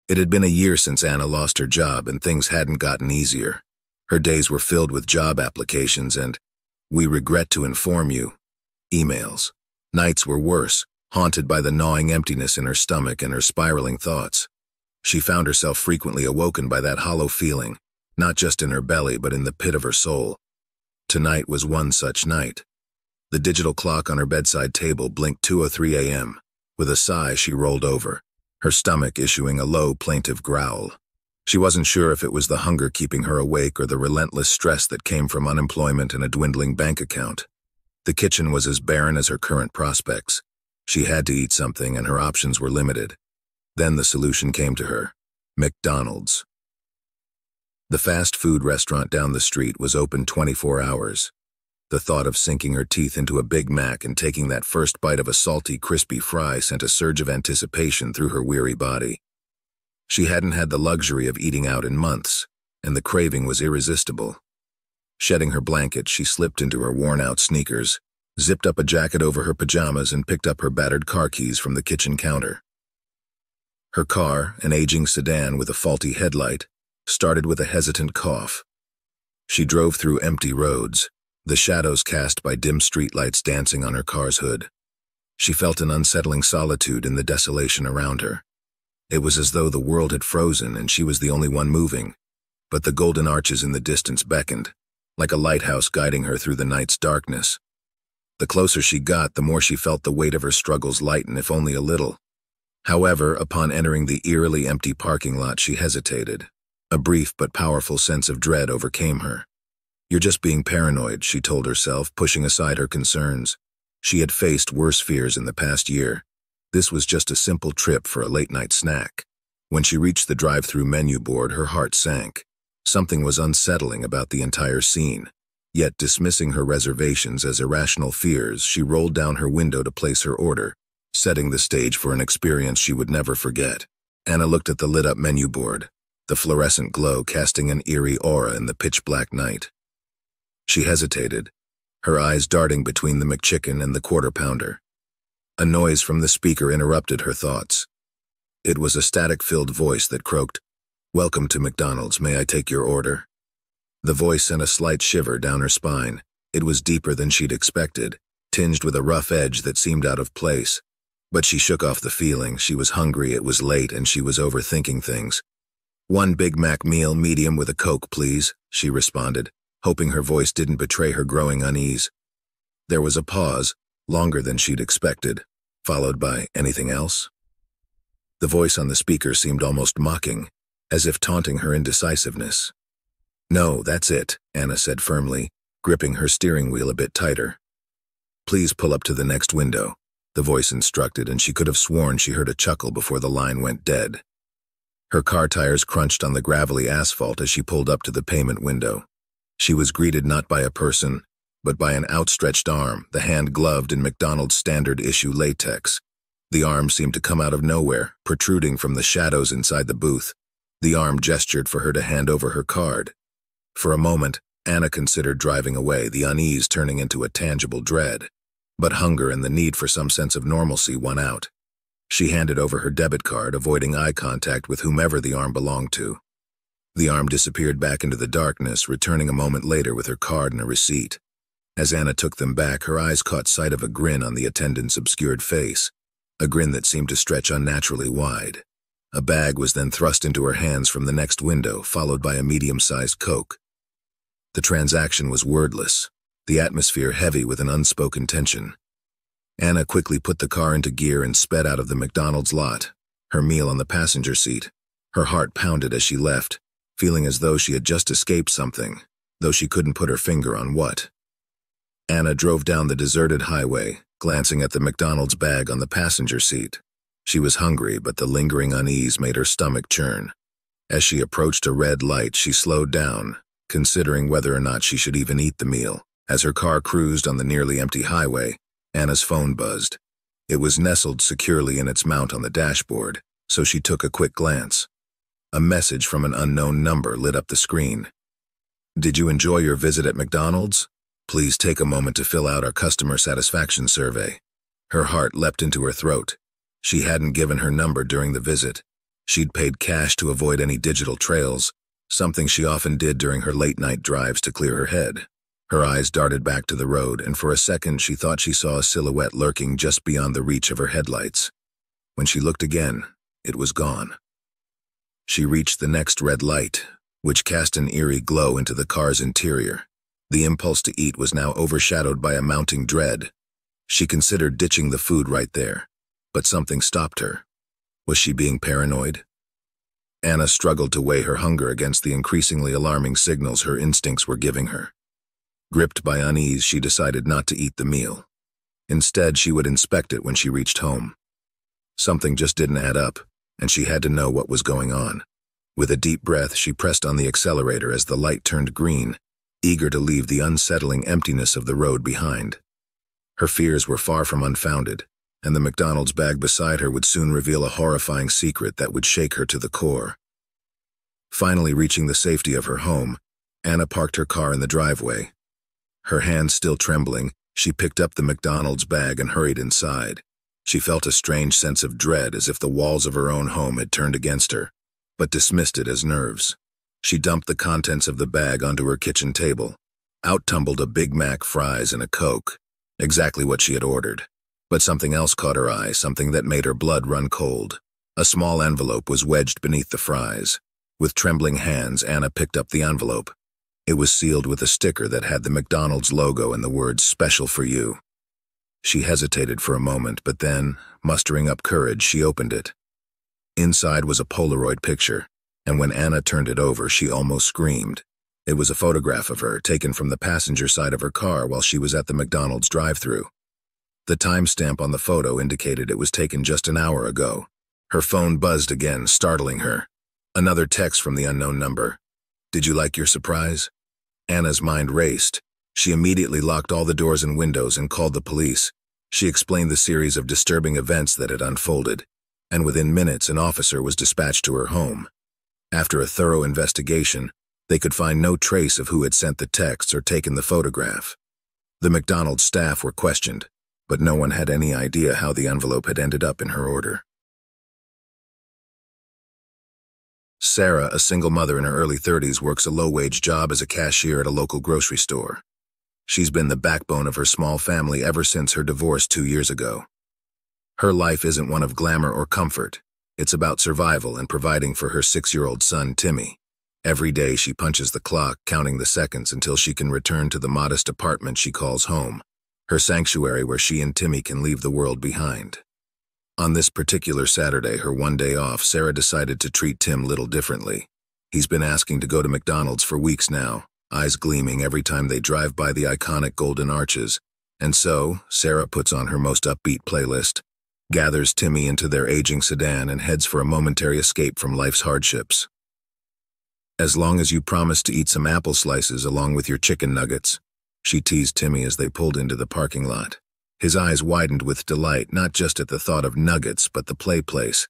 It had been a year since Anna lost her job and things hadn't gotten easier. Her days were filled with job applications and, "We regret to inform you," emails. Nights were worse, haunted by the gnawing emptiness in her stomach and her spiraling thoughts. She found herself frequently awoken by that hollow feeling, not just in her belly but in the pit of her soul. Tonight was one such night. The digital clock on her bedside table blinked 2:03 a.m. With a sigh, she rolled over, her stomach issuing a low, plaintive growl. She wasn't sure if it was the hunger keeping her awake or the relentless stress that came from unemployment and a dwindling bank account. The kitchen was as barren as her current prospects. She had to eat something, and her options were limited. Then the solution came to her: McDonald's. The fast food restaurant down the street was open 24 hours. The thought of sinking her teeth into a Big Mac and taking that first bite of a salty, crispy fry sent a surge of anticipation through her weary body. She hadn't had the luxury of eating out in months, and the craving was irresistible. Shedding her blanket, she slipped into her worn-out sneakers, zipped up a jacket over her pajamas, and picked up her battered car keys from the kitchen counter. Her car, an aging sedan with a faulty headlight, started with a hesitant cough. She drove through empty roads, the shadows cast by dim streetlights dancing on her car's hood. She felt an unsettling solitude in the desolation around her. It was as though the world had frozen and she was the only one moving, but the golden arches in the distance beckoned, like a lighthouse guiding her through the night's darkness. The closer she got, the more she felt the weight of her struggles lighten, if only a little. However, upon entering the eerily empty parking lot, she hesitated. A brief but powerful sense of dread overcame her. "You're just being paranoid," she told herself, pushing aside her concerns. She had faced worse fears in the past year. This was just a simple trip for a late-night snack. When she reached the drive-thru menu board, her heart sank. Something was unsettling about the entire scene. Yet, dismissing her reservations as irrational fears, she rolled down her window to place her order, setting the stage for an experience she would never forget. Anna looked at the lit-up menu board, the fluorescent glow casting an eerie aura in the pitch-black night. She hesitated, her eyes darting between the McChicken and the Quarter Pounder. A noise from the speaker interrupted her thoughts. It was a static-filled voice that croaked, "Welcome to McDonald's, may I take your order?" The voice sent a slight shiver down her spine. It was deeper than she'd expected, tinged with a rough edge that seemed out of place. But she shook off the feeling. She was hungry, it was late, and she was overthinking things. "One Big Mac meal, medium with a Coke, please," she responded, hoping her voice didn't betray her growing unease. There was a pause, longer than she'd expected, followed by, "Anything else?" The voice on the speaker seemed almost mocking, as if taunting her indecisiveness. "No, that's it," Anna said firmly, gripping her steering wheel a bit tighter. "Please pull up to the next window," the voice instructed, and she could have sworn she heard a chuckle before the line went dead. Her car tires crunched on the gravelly asphalt as she pulled up to the payment window. She was greeted not by a person, but by an outstretched arm, the hand gloved in McDonald's standard-issue latex. The arm seemed to come out of nowhere, protruding from the shadows inside the booth. The arm gestured for her to hand over her card. For a moment, Anna considered driving away, the unease turning into a tangible dread. But hunger and the need for some sense of normalcy won out. She handed over her debit card, avoiding eye contact with whomever the arm belonged to. The arm disappeared back into the darkness, returning a moment later with her card and a receipt. As Anna took them back, her eyes caught sight of a grin on the attendant's obscured face, a grin that seemed to stretch unnaturally wide. A bag was then thrust into her hands from the next window, followed by a medium-sized Coke. The transaction was wordless, the atmosphere heavy with an unspoken tension. Anna quickly put the car into gear and sped out of the McDonald's lot, her meal on the passenger seat. Her heart pounded as she left, feeling as though she had just escaped something, though she couldn't put her finger on what. Anna drove down the deserted highway, glancing at the McDonald's bag on the passenger seat. She was hungry, but the lingering unease made her stomach churn. As she approached a red light, she slowed down, considering whether or not she should even eat the meal. As her car cruised on the nearly empty highway, Anna's phone buzzed. It was nestled securely in its mount on the dashboard, so she took a quick glance. A message from an unknown number lit up the screen. "Did you enjoy your visit at McDonald's? Please take a moment to fill out our customer satisfaction survey." Her heart leapt into her throat. She hadn't given her number during the visit. She'd paid cash to avoid any digital trails, something she often did during her late-night drives to clear her head. Her eyes darted back to the road, and for a second she thought she saw a silhouette lurking just beyond the reach of her headlights. When she looked again, it was gone. She reached the next red light, which cast an eerie glow into the car's interior. The impulse to eat was now overshadowed by a mounting dread. She considered ditching the food right there, but something stopped her. Was she being paranoid? Anna struggled to weigh her hunger against the increasingly alarming signals her instincts were giving her. Gripped by unease, she decided not to eat the meal. Instead, she would inspect it when she reached home. Something just didn't add up, and she had to know what was going on. With a deep breath, she pressed on the accelerator as the light turned green, eager to leave the unsettling emptiness of the road behind. Her fears were far from unfounded, and the McDonald's bag beside her would soon reveal a horrifying secret that would shake her to the core. Finally reaching the safety of her home, Anna parked her car in the driveway. Her hands still trembling, she picked up the McDonald's bag and hurried inside. She felt a strange sense of dread, as if the walls of her own home had turned against her, but dismissed it as nerves. She dumped the contents of the bag onto her kitchen table. Out tumbled a Big Mac, fries, and a Coke, exactly what she had ordered. But something else caught her eye, something that made her blood run cold. A small envelope was wedged beneath the fries. With trembling hands, Anna picked up the envelope. It was sealed with a sticker that had the McDonald's logo and the words "Special for You." She hesitated for a moment, but then, mustering up courage, she opened it. Inside was a Polaroid picture, and when Anna turned it over, she almost screamed. It was a photograph of her, taken from the passenger side of her car while she was at the McDonald's drive-thru. The timestamp on the photo indicated it was taken just an hour ago. Her phone buzzed again, startling her. Another text from the unknown number. "Did you like your surprise?" Anna's mind raced. She immediately locked all the doors and windows and called the police. She explained the series of disturbing events that had unfolded, and within minutes an officer was dispatched to her home. After a thorough investigation, they could find no trace of who had sent the texts or taken the photograph. The McDonald's staff were questioned, but no one had any idea how the envelope had ended up in her order. Sarah, a single mother in her early 30s, works a low-wage job as a cashier at a local grocery store. She's been the backbone of her small family ever since her divorce 2 years ago. Her life isn't one of glamour or comfort. It's about survival and providing for her 6-year-old son, Timmy. Every day she punches the clock, counting the seconds until she can return to the modest apartment she calls home, her sanctuary where she and Timmy can leave the world behind. On this particular Saturday, her one day off, Sarah decided to treat Tim a little differently. He's been asking to go to McDonald's for weeks now, eyes gleaming every time they drive by the iconic golden arches. And so, Sarah puts on her most upbeat playlist, gathers Timmy into their aging sedan, and heads for a momentary escape from life's hardships. "As long as you promise to eat some apple slices along with your chicken nuggets," she teased Timmy as they pulled into the parking lot. His eyes widened with delight, not just at the thought of nuggets, but the play place,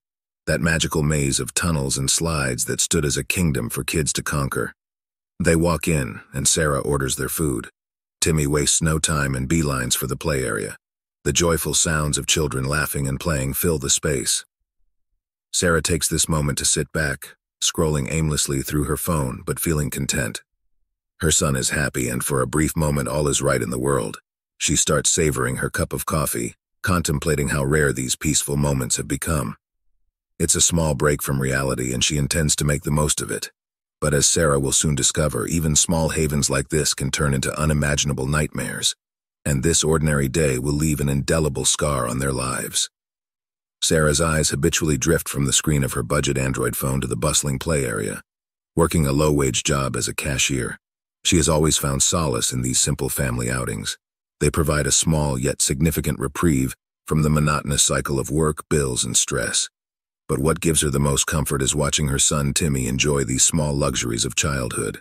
that magical maze of tunnels and slides that stood as a kingdom for kids to conquer. They walk in, and Sarah orders their food. Timmy wastes no time and beelines for the play area. The joyful sounds of children laughing and playing fill the space. Sarah takes this moment to sit back, scrolling aimlessly through her phone, but feeling content. Her son is happy, and for a brief moment all is right in the world. She starts savoring her cup of coffee, contemplating how rare these peaceful moments have become. It's a small break from reality, and she intends to make the most of it. But as Sarah will soon discover, even small havens like this can turn into unimaginable nightmares, and this ordinary day will leave an indelible scar on their lives. Sarah's eyes habitually drift from the screen of her budget Android phone to the bustling play area. Working a low-wage job as a cashier, she has always found solace in these simple family outings. They provide a small yet significant reprieve from the monotonous cycle of work, bills, and stress. But what gives her the most comfort is watching her son Timmy enjoy these small luxuries of childhood.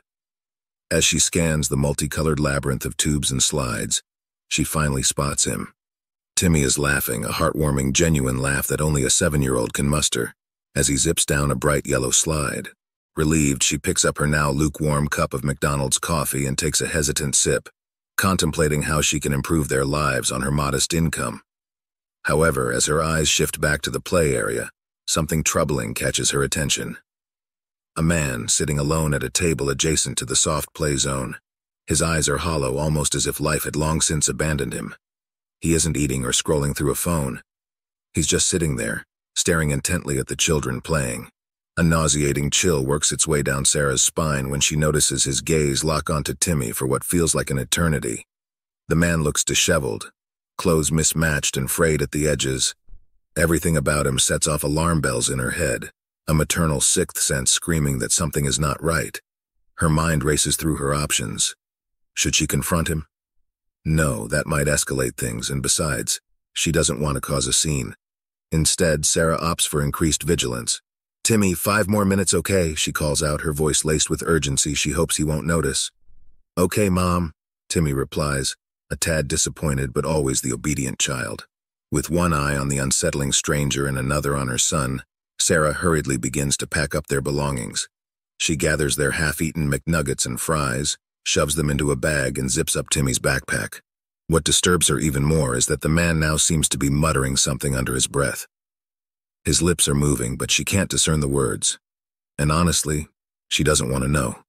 As she scans the multicolored labyrinth of tubes and slides, she finally spots him. Timmy is laughing, a heartwarming, genuine laugh that only a 7-year-old can muster, as he zips down a bright yellow slide. Relieved, she picks up her now lukewarm cup of McDonald's coffee and takes a hesitant sip, contemplating how she can improve their lives on her modest income. However, as her eyes shift back to the play area, Something troubling catches her attention. A man sitting alone at a table adjacent to the soft play zone. His eyes are hollow, almost as if life had long since abandoned him. He isn't eating or scrolling through a phone. He's just sitting there, staring intently at the children playing. A nauseating chill works its way down Sarah's spine when she notices his gaze lock onto Timmy for what feels like an eternity. The man looks disheveled, clothes mismatched and frayed at the edges. Everything about him sets off alarm bells in her head, a maternal sixth sense screaming that something is not right. Her mind races through her options. Should she confront him? No, that might escalate things, and besides, she doesn't want to cause a scene. Instead, Sarah opts for increased vigilance. "Timmy, 5 more minutes, okay?" she calls out, her voice laced with urgency she hopes he won't notice. "Okay, Mom," Timmy replies, a tad disappointed but always the obedient child. With one eye on the unsettling stranger and another on her son, Sarah hurriedly begins to pack up their belongings. She gathers their half-eaten McNuggets and fries, shoves them into a bag, and zips up Timmy's backpack. What disturbs her even more is that the man now seems to be muttering something under his breath. His lips are moving, but she can't discern the words. And honestly, she doesn't want to know.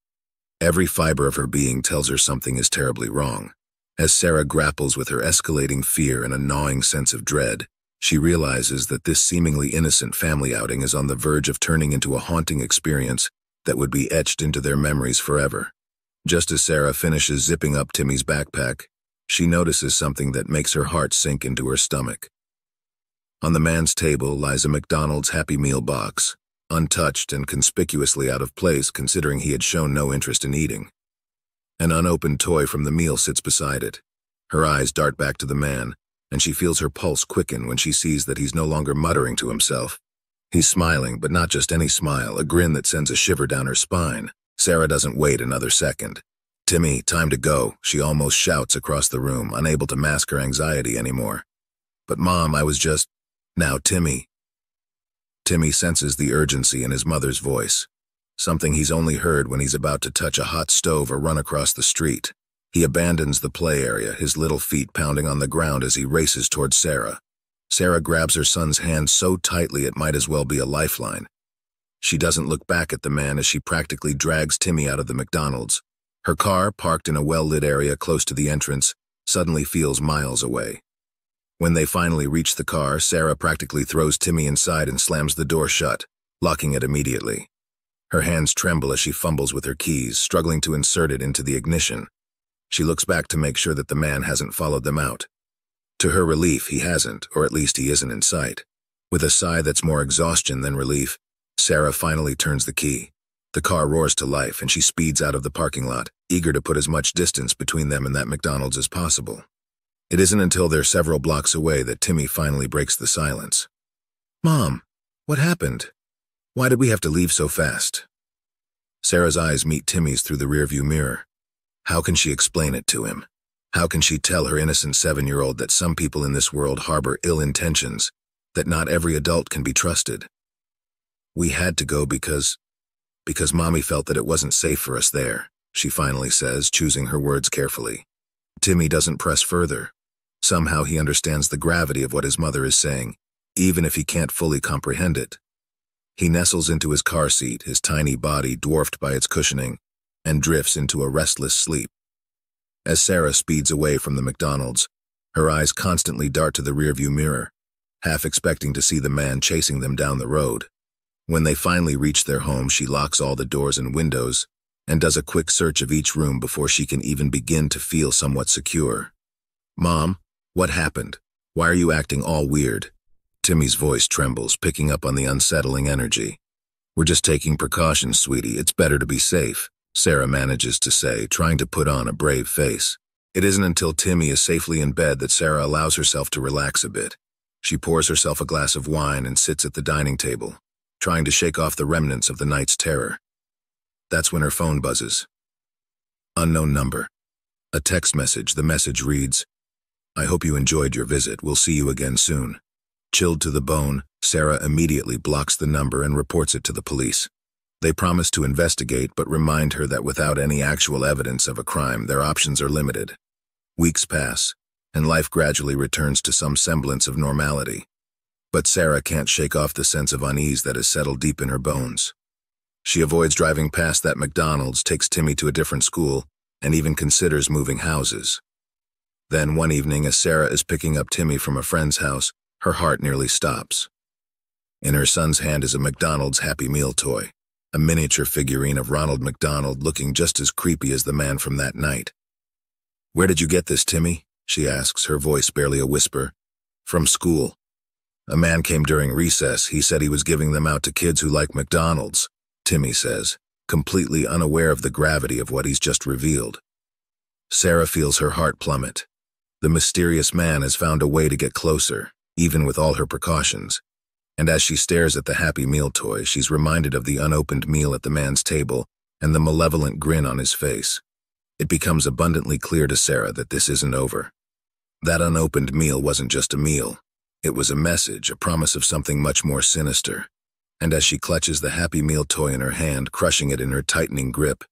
Every fiber of her being tells her something is terribly wrong. As Sarah grapples with her escalating fear and a gnawing sense of dread, she realizes that this seemingly innocent family outing is on the verge of turning into a haunting experience that would be etched into their memories forever. Just as Sarah finishes zipping up Timmy's backpack, she notices something that makes her heart sink into her stomach. On the man's table lies a McDonald's Happy Meal box, untouched and conspicuously out of place considering he had shown no interest in eating. An unopened toy from the meal sits beside it. Her eyes dart back to the man, and she feels her pulse quicken when she sees that he's no longer muttering to himself. He's smiling, but not just any smile, a grin that sends a shiver down her spine. Sarah doesn't wait another second. "Timmy, time to go," she almost shouts across the room, unable to mask her anxiety anymore. "But Mom, I was just..." "Now, Timmy." Timmy senses the urgency in his mother's voice, something he's only heard when he's about to touch a hot stove or run across the street. He abandons the play area, his little feet pounding on the ground as he races towards Sarah. Sarah grabs her son's hand so tightly it might as well be a lifeline. She doesn't look back at the man as she practically drags Timmy out of the McDonald's. Her car, parked in a well-lit area close to the entrance, suddenly feels miles away. When they finally reach the car, Sarah practically throws Timmy inside and slams the door shut, locking it immediately. Her hands tremble as she fumbles with her keys, struggling to insert it into the ignition. She looks back to make sure that the man hasn't followed them out. To her relief, he hasn't, or at least he isn't in sight. With a sigh that's more exhaustion than relief, Sarah finally turns the key. The car roars to life and she speeds out of the parking lot, eager to put as much distance between them and that McDonald's as possible. It isn't until they're several blocks away that Timmy finally breaks the silence. "Mom, what happened? Why did we have to leave so fast?" Sarah's eyes meet Timmy's through the rearview mirror. How can she explain it to him? How can she tell her innocent 7-year-old that some people in this world harbor ill intentions, that not every adult can be trusted? "We had to go because Mommy felt that it wasn't safe for us there," she finally says, choosing her words carefully. Timmy doesn't press further. Somehow he understands the gravity of what his mother is saying, even if he can't fully comprehend it. He nestles into his car seat, his tiny body dwarfed by its cushioning, and drifts into a restless sleep. As Sarah speeds away from the McDonald's, her eyes constantly dart to the rearview mirror, half expecting to see the man chasing them down the road. When they finally reach their home, she locks all the doors and windows and does a quick search of each room before she can even begin to feel somewhat secure. "Mom, what happened? Why are you acting all weird?" Timmy's voice trembles, picking up on the unsettling energy. "We're just taking precautions, sweetie. It's better to be safe," Sarah manages to say, trying to put on a brave face. It isn't until Timmy is safely in bed that Sarah allows herself to relax a bit. She pours herself a glass of wine and sits at the dining table, trying to shake off the remnants of the night's terror. That's when her phone buzzes. Unknown number. A text message. The message reads, "I hope you enjoyed your visit. We'll see you again soon." Chilled to the bone, Sarah immediately blocks the number and reports it to the police. They promise to investigate but remind her that without any actual evidence of a crime, their options are limited. Weeks pass, and life gradually returns to some semblance of normality. But Sarah can't shake off the sense of unease that has settled deep in her bones. She avoids driving past that McDonald's, takes Timmy to a different school, and even considers moving houses. Then one evening, as Sarah is picking up Timmy from a friend's house, her heart nearly stops. In her son's hand is a McDonald's Happy Meal toy, a miniature figurine of Ronald McDonald looking just as creepy as the man from that night. "Where did you get this, Timmy?" she asks, her voice barely a whisper. "From school. A man came during recess. He said he was giving them out to kids who like McDonald's," Timmy says, completely unaware of the gravity of what he's just revealed. Sarah feels her heart plummet. The mysterious man has found a way to get closer, even with all her precautions. And as she stares at the Happy Meal toy, she's reminded of the unopened meal at the man's table and the malevolent grin on his face. It becomes abundantly clear to Sarah that this isn't over. That unopened meal wasn't just a meal. It was a message, a promise of something much more sinister. And as she clutches the Happy Meal toy in her hand, crushing it in her tightening grip,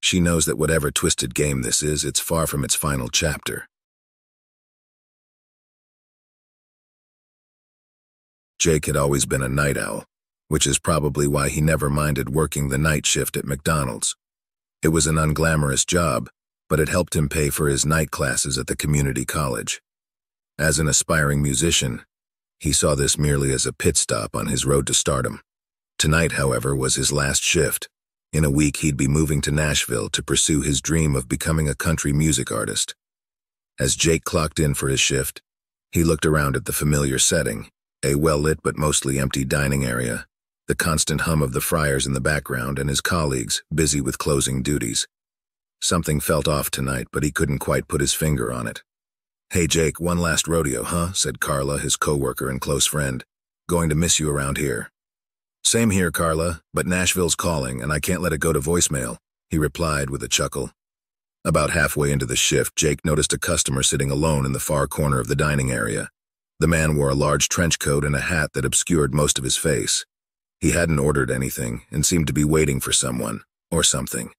she knows that whatever twisted game this is, it's far from its final chapter. Jake had always been a night owl, which is probably why he never minded working the night shift at McDonald's. It was an unglamorous job, but it helped him pay for his night classes at the community college. As an aspiring musician, he saw this merely as a pit stop on his road to stardom. Tonight, however, was his last shift. In a week, he'd be moving to Nashville to pursue his dream of becoming a country music artist. As Jake clocked in for his shift, he looked around at the familiar setting, a well-lit but mostly empty dining area, the constant hum of the fryers in the background, and his colleagues busy with closing duties. Something felt off tonight, but he couldn't quite put his finger on it. "Hey Jake, one last rodeo, huh?" said Carla, his co-worker and close friend. "Going to miss you around here." "Same here, Carla, but Nashville's calling, and I can't let it go to voicemail," he replied with a chuckle. About halfway into the shift, Jake noticed a customer sitting alone in the far corner of the dining area. The man wore a large trench coat and a hat that obscured most of his face. He hadn't ordered anything and seemed to be waiting for someone, or something.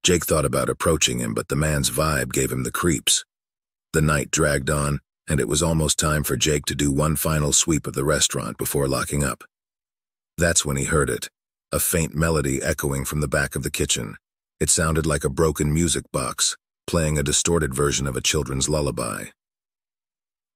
Jake thought about approaching him, but the man's vibe gave him the creeps. The night dragged on, and it was almost time for Jake to do one final sweep of the restaurant before locking up. That's when he heard it, a faint melody echoing from the back of the kitchen. It sounded like a broken music box, playing a distorted version of a children's lullaby.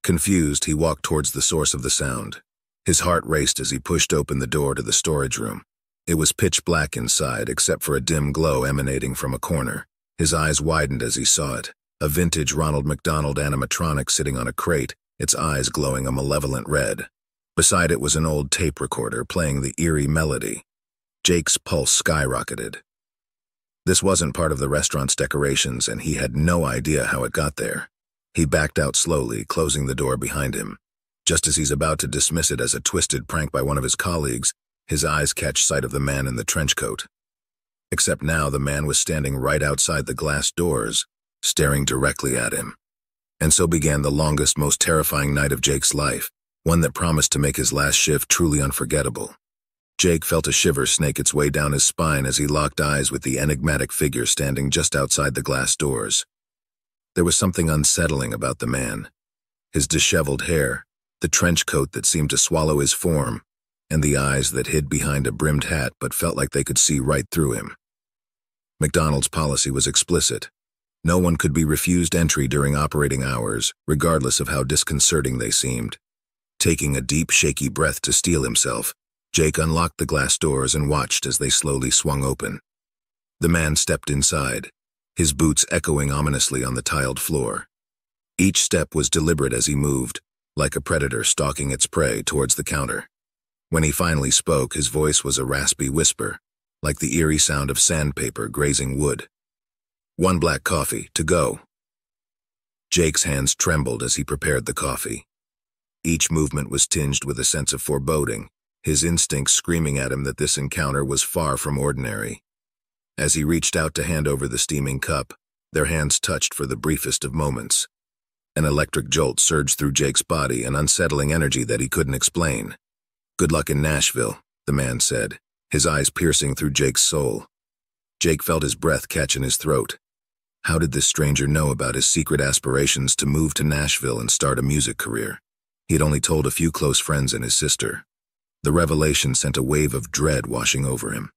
Confused, he walked towards the source of the sound. His heart raced as he pushed open the door to the storage room. It was pitch black inside, except for a dim glow emanating from a corner. His eyes widened as he saw it, a vintage Ronald McDonald animatronic sitting on a crate, its eyes glowing a malevolent red. Beside it was an old tape recorder playing the eerie melody. Jake's pulse skyrocketed. This wasn't part of the restaurant's decorations, and he had no idea how it got there. He backed out slowly, closing the door behind him. Just as he's about to dismiss it as a twisted prank by one of his colleagues, his eyes catch sight of the man in the trench coat. Except now the man was standing right outside the glass doors, staring directly at him. And so began the longest, most terrifying night of Jake's life, one that promised to make his last shift truly unforgettable. Jake felt a shiver snake its way down his spine as he locked eyes with the enigmatic figure standing just outside the glass doors. There was something unsettling about the man. His disheveled hair, the trench coat that seemed to swallow his form, and the eyes that hid behind a brimmed hat but felt like they could see right through him. McDonald's policy was explicit. No one could be refused entry during operating hours, regardless of how disconcerting they seemed. Taking a deep, shaky breath to steel himself, Jake unlocked the glass doors and watched as they slowly swung open. The man stepped inside, his boots echoing ominously on the tiled floor. Each step was deliberate as he moved, like a predator stalking its prey towards the counter. When he finally spoke, his voice was a raspy whisper, like the eerie sound of sandpaper grazing wood. "One black coffee, to go." Jake's hands trembled as he prepared the coffee. Each movement was tinged with a sense of foreboding, his instincts screaming at him that this encounter was far from ordinary. As he reached out to hand over the steaming cup, their hands touched for the briefest of moments. An electric jolt surged through Jake's body, an unsettling energy that he couldn't explain. "Good luck in Nashville," the man said, his eyes piercing through Jake's soul. Jake felt his breath catch in his throat. How did this stranger know about his secret aspirations to move to Nashville and start a music career? He had only told a few close friends and his sister. The revelation sent a wave of dread washing over him.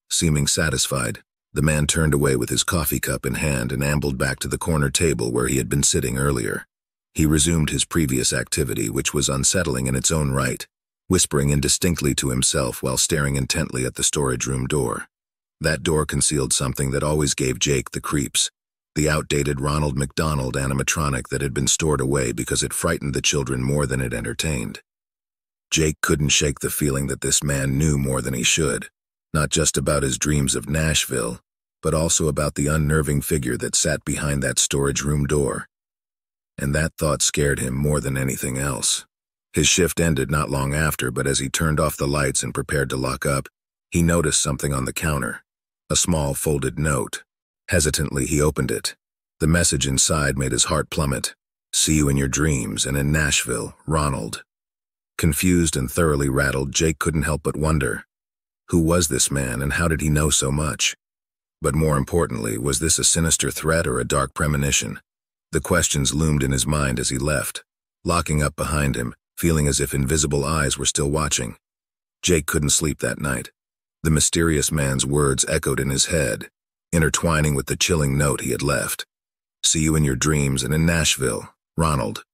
Seeming satisfied, the man turned away with his coffee cup in hand and ambled back to the corner table where he had been sitting earlier. He resumed his previous activity, which was unsettling in its own right, whispering indistinctly to himself while staring intently at the storage room door. That door concealed something that always gave Jake the creeps, the outdated Ronald McDonald animatronic that had been stored away because it frightened the children more than it entertained. Jake couldn't shake the feeling that this man knew more than he should, not just about his dreams of Nashville, but also about the unnerving figure that sat behind that storage room door. And that thought scared him more than anything else. His shift ended not long after, but as he turned off the lights and prepared to lock up, he noticed something on the counter, a small folded note. Hesitantly, he opened it. The message inside made his heart plummet. "See you in your dreams and in Nashville, Ronald." Confused and thoroughly rattled, Jake couldn't help but wonder, who was this man and how did he know so much? But more importantly, was this a sinister threat or a dark premonition? The questions loomed in his mind as he left, locking up behind him, feeling as if invisible eyes were still watching. Jake couldn't sleep that night. The mysterious man's words echoed in his head, intertwining with the chilling note he had left. "See you in your dreams and in Nashville, Ronald."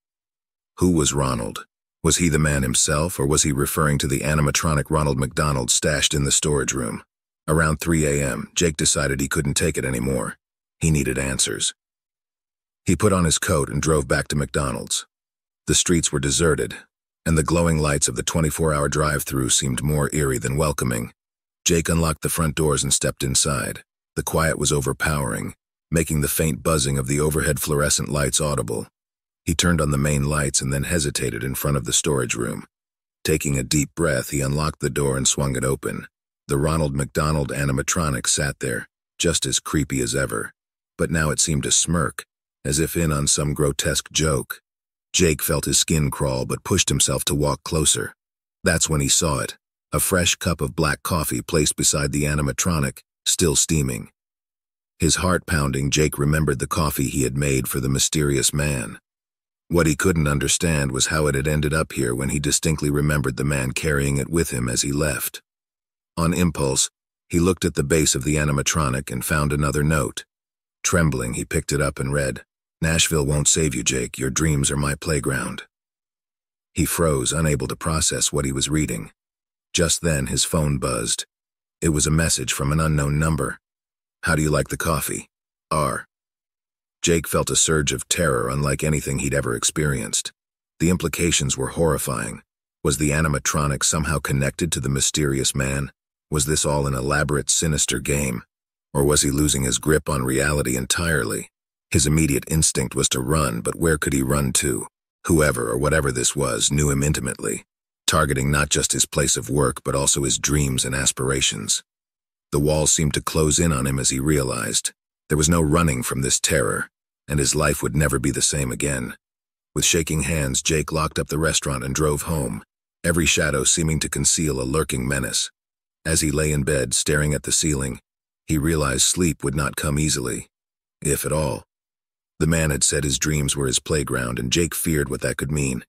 Who was Ronald? Was he the man himself, or was he referring to the animatronic Ronald McDonald stashed in the storage room? Around 3 a.m., Jake decided he couldn't take it anymore. He needed answers. He put on his coat and drove back to McDonald's. The streets were deserted, and the glowing lights of the 24-hour drive-thru seemed more eerie than welcoming. Jake unlocked the front doors and stepped inside. The quiet was overpowering, making the faint buzzing of the overhead fluorescent lights audible. He turned on the main lights and then hesitated in front of the storage room. Taking a deep breath, he unlocked the door and swung it open. The Ronald McDonald animatronic sat there, just as creepy as ever, but now it seemed to smirk, as if in on some grotesque joke. Jake felt his skin crawl but pushed himself to walk closer. That's when he saw it, a fresh cup of black coffee placed beside the animatronic, still steaming. His heart pounding, Jake remembered the coffee he had made for the mysterious man. What he couldn't understand was how it had ended up here when he distinctly remembered the man carrying it with him as he left. On impulse, he looked at the base of the animatronic and found another note. Trembling, he picked it up and read, "Nashville won't save you, Jake. Your dreams are my playground." He froze, unable to process what he was reading. Just then, his phone buzzed. It was a message from an unknown number. "How do you like the coffee? R." Jake felt a surge of terror unlike anything he'd ever experienced. The implications were horrifying. Was the animatronic somehow connected to the mysterious man? Was this all an elaborate, sinister game? Or was he losing his grip on reality entirely? His immediate instinct was to run, but where could he run to? Whoever or whatever this was knew him intimately, targeting not just his place of work but also his dreams and aspirations. The walls seemed to close in on him as he realized. There was no running from this terror, and his life would never be the same again. With shaking hands, Jake locked up the restaurant and drove home, every shadow seeming to conceal a lurking menace. As he lay in bed, staring at the ceiling, he realized sleep would not come easily, if at all. The man had said his dreams were his playground, and Jake feared what that could mean.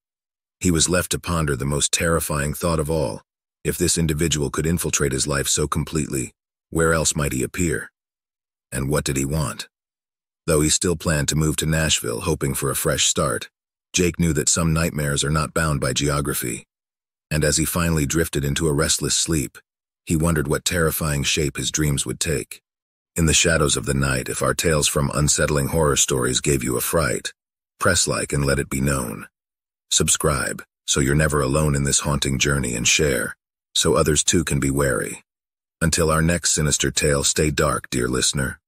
He was left to ponder the most terrifying thought of all. If this individual could infiltrate his life so completely, where else might he appear? And what did he want? Though he still planned to move to Nashville, hoping for a fresh start, Jake knew that some nightmares are not bound by geography. And as he finally drifted into a restless sleep, he wondered what terrifying shape his dreams would take. In the shadows of the night, if our tales from unsettling horror stories gave you a fright, press like and let it be known. Subscribe, so you're never alone in this haunting journey, and share, so others too can be wary. Until our next sinister tale, stay dark, dear listener.